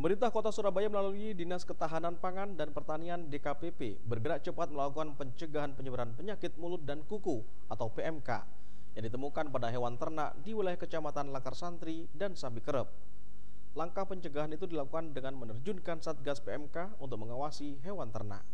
Pemerintah Kota Surabaya melalui Dinas Ketahanan Pangan dan Pertanian DKPP bergerak cepat melakukan pencegahan penyebaran penyakit mulut dan kuku atau PMK yang ditemukan pada hewan ternak di wilayah Kecamatan Langkar Santri dan Sambi Kerep. Langkah pencegahan itu dilakukan dengan menerjunkan Satgas PMK untuk mengawasi hewan ternak.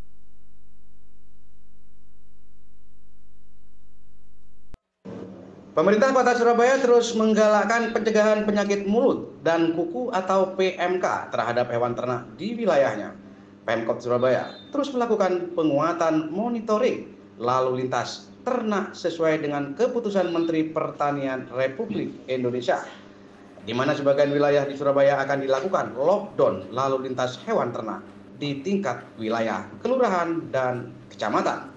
Pemerintah Kota Surabaya terus menggalakkan pencegahan penyakit mulut dan kuku atau PMK terhadap hewan ternak di wilayahnya. Pemkot Surabaya terus melakukan penguatan monitoring lalu lintas ternak sesuai dengan keputusan Menteri Pertanian Republik Indonesia, di mana sebagian wilayah di Surabaya akan dilakukan lockdown lalu lintas hewan ternak di tingkat wilayah, kelurahan, dan kecamatan.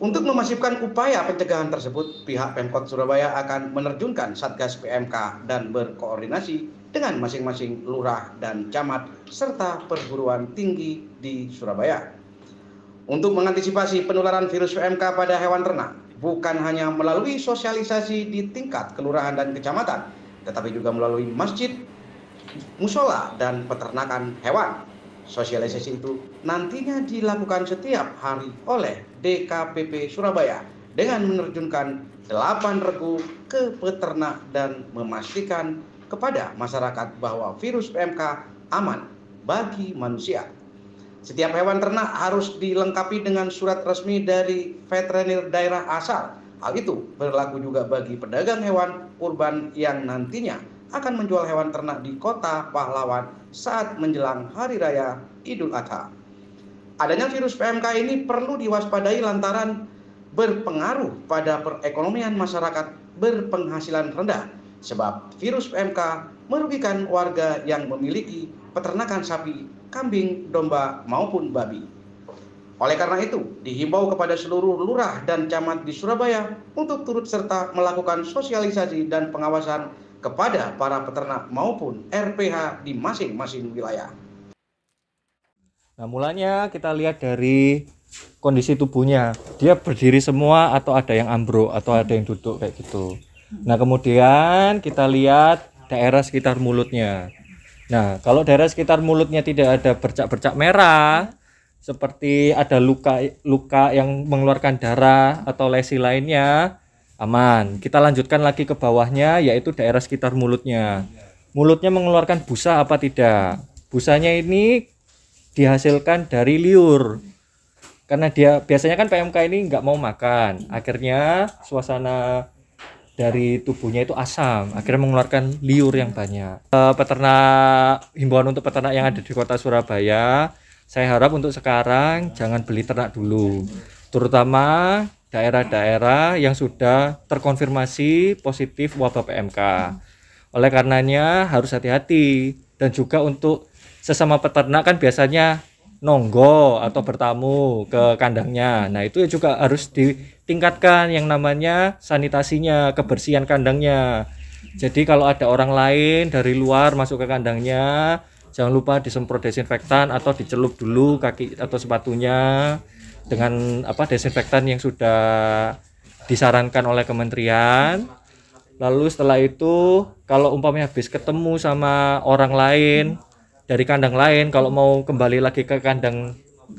Untuk memasifkan upaya pencegahan tersebut, pihak Pemkot Surabaya akan menerjunkan Satgas PMK dan berkoordinasi dengan masing-masing lurah dan camat serta perguruan tinggi di Surabaya. Untuk mengantisipasi penularan virus PMK pada hewan ternak, bukan hanya melalui sosialisasi di tingkat kelurahan dan kecamatan, tetapi juga melalui masjid, musola, dan peternakan hewan. Sosialisasi itu nantinya dilakukan setiap hari oleh DKPP Surabaya dengan menerjunkan 8 regu ke peternak dan memastikan kepada masyarakat bahwa virus PMK aman bagi manusia. Setiap hewan ternak harus dilengkapi dengan surat resmi dari veteriner daerah asal. Hal itu berlaku juga bagi pedagang hewan kurban yang nantinya akan menjual hewan ternak di Kota Pahlawan saat menjelang Hari Raya Idul Adha. Adanya virus PMK ini perlu diwaspadai lantaran berpengaruh pada perekonomian masyarakat berpenghasilan rendah, sebab virus PMK merugikan warga yang memiliki peternakan sapi, kambing, domba, maupun babi. Oleh karena itu, dihimbau kepada seluruh lurah dan camat di Surabaya untuk turut serta melakukan sosialisasi dan pengawasan kepada para peternak maupun RPH di masing-masing wilayah. Nah, mulanya kita lihat dari kondisi tubuhnya. Dia berdiri semua atau ada yang ambruk atau ada yang duduk kayak gitu. Nah, kemudian kita lihat daerah sekitar mulutnya. Nah, kalau daerah sekitar mulutnya tidak ada bercak-bercak merah, seperti ada luka yang mengeluarkan darah atau lesi lainnya, aman. Kita lanjutkan lagi ke bawahnya, yaitu daerah sekitar mulutnya. Mulutnya mengeluarkan busa apa tidak? Busanya ini dihasilkan dari liur. Karena dia biasanya kan PMK ini nggak mau makan. Akhirnya suasana dari tubuhnya itu asam. Akhirnya mengeluarkan liur yang banyak. Himbauan untuk peternak yang ada di Kota Surabaya, saya harap untuk sekarang jangan beli ternak dulu. Terutama daerah-daerah yang sudah terkonfirmasi positif wabah PMK. Oleh karenanya harus hati-hati, dan juga untuk sesama peternak kan biasanya nonggo atau bertamu ke kandangnya. Nah, itu juga harus ditingkatkan yang namanya sanitasinya, kebersihan kandangnya. Jadi kalau ada orang lain dari luar masuk ke kandangnya, jangan lupa disemprot desinfektan atau dicelup dulu kaki atau sepatunya dengan desinfektan yang sudah disarankan oleh kementerian. Lalu setelah itu kalau umpamanya habis ketemu sama orang lain dari kandang lain, kalau mau kembali lagi ke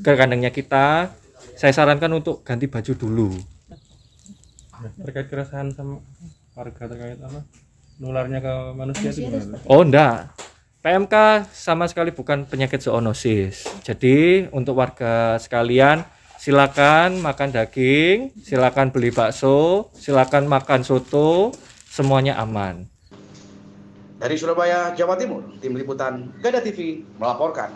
kandangnya kita, saya sarankan untuk ganti baju dulu. Terkait keresahan sama warga terkait nularnya ke manusia itu gimana? Oh, enggak. PMK sama sekali bukan penyakit zoonosis. Jadi untuk warga sekalian, silakan makan daging, silakan beli bakso, silakan makan soto, semuanya aman. Dari Surabaya, Jawa Timur, Tim Liputan Gada TV melaporkan.